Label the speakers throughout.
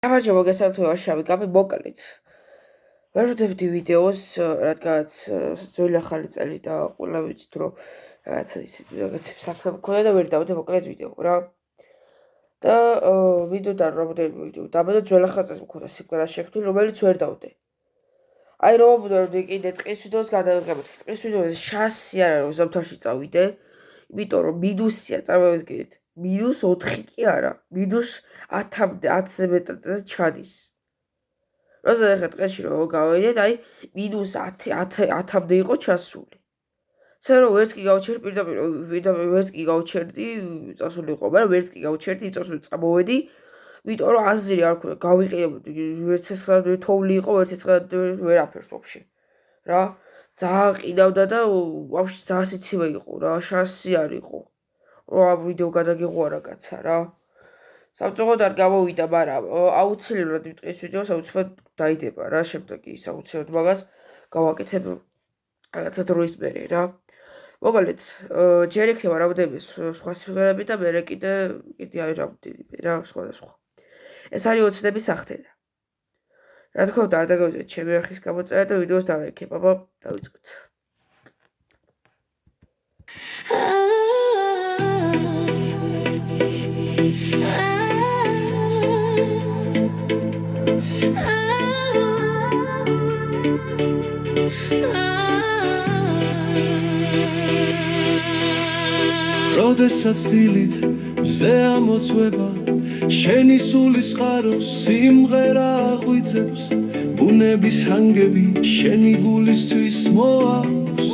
Speaker 1: გამარჯობა გესალმებით შავი კაპი მოკლედ. ვეშუდებდი ვიდეოს, რადგანაც ძველი ახალი წელი და ყველა ვიცით რომ რაღაც საქმე მქონდა და ვერ დავდე მოკლედ ვიდეო რა. და ვიდეოდან რამდენი ვიდეო დამედა ძველი ახალი წელს მქონდა სიმღერას შექმნილი, რომელიც ვერ დავდე. აი რომ ვიდეო კიდე ტყის ვიდეოს გადავიღებთ. ტყის ვიდეოზე შანსი არ არის რომ ზამთარში წავიდე, იმიტომ რომ მინუსია, წარმოვიდგინეთ. -4 კი არა, -10-მდე 10-ზე მეტად ჩადის. როცა ახლა ტყეში რომ გავედეთ, აი -10-მდე იყო ჩასული. ესე რომ ვერც კი გავჩერდი, პირდაპირ ვერც კი გავჩერდი, წასული იყო, მაგრამ ვერც კი გავჩერდი, წასული წამოვედი, იმიტომ რომ აზრი არ ქონდა, გავიყიებოდი, ვერც ესღა თოვლი იყო, ვერც ესღა ვერაფერს ვაფშე. რა, ძალიან ყიდავდა და ვაფშე ძალიან სიცივე იყო რა, შანსი არ იყო. რომ ამ ვიდეო გადაგიღვარა კაცა რა. სამწუხაროდ არ გამოვიდა, მაგრამ აუცილებლად ტყის ვიდეოს აუცილებლად დაიდება რა, შემდეგ ის აუცილებლად მაგას გავაკეთებ რაღაცა დროის მერე რა. მოკლედ, ჯერ იქნება რამდენიმე სხვა სიმღერები და მერე კიდე აი რამდენიმე რა, სხვადასხვა. ეს არის ოცნების სახთენა. რა თქმა უნდა, არ დაგავიწყეთ ჩემი არხის გამოწერა და ვიდეოს დავექებ, აბა დავიწყეთ.
Speaker 2: როდესაც დილით მზე ამოწვება შენი სულის წყაროს სიმღერა აღვიძებს ბუნების ჰანგები შენი გულისთვის მოაქვს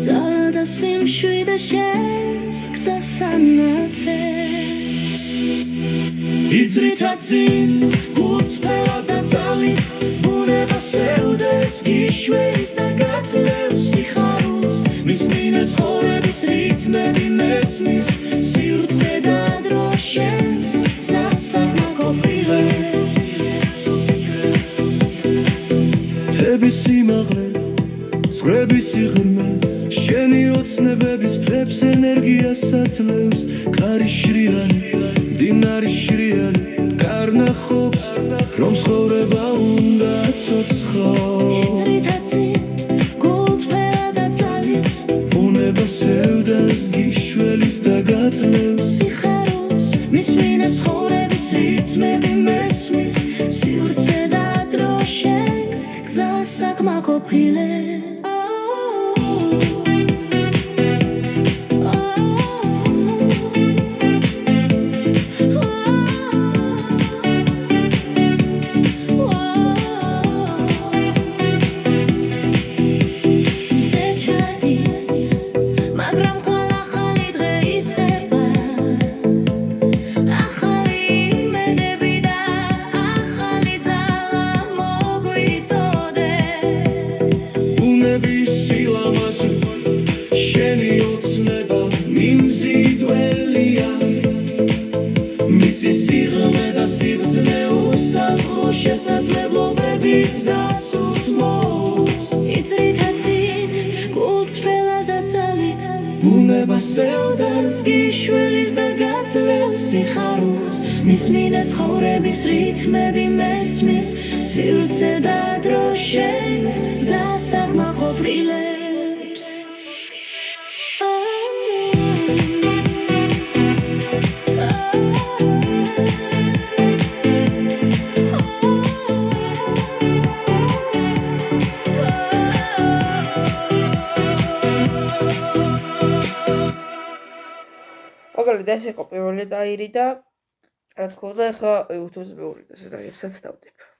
Speaker 3: ძალა და სიმშვიდე შენს გზას ანათებს
Speaker 2: იწრითად წინ გულწრფელად და ძალით ბუნება სევდეს გიშვერის და გაძლევს სიხარულს მის მინას ხორების რითმები მესმის სივრცე და დრო შენს სასამაკოპილებს თების სიმაღლე ზღვრების სიღრმე შენი ოცნებების ფლებს ენერგიას აძლევს კარი შრიანი დინარი შრიანი კარნახობს რომ ცხოვრება უნდა ცოცხლობს სევდას გიშველის და გაძლევს
Speaker 3: სიხარულს მის მინას ხორების რითმები მესმის სივრცე და დრო შენს გზას საკმაყოფილებს შესაძლებლობების გასუთმობს იწრითად წინ გულწრფელად და ძალით
Speaker 2: ბუნება
Speaker 3: სევდას გიშველის და გაძლევს სიხარულს მის მინას ხორების რითმები მესმის სივრცე და დრო შენს გზას საკმაყოფილებს
Speaker 1: მოკლედ ეს იყო პირველი დაირი და რა თქმა უნდა ახლა YouTube-ზე მეორე და სადღაც დავდებ.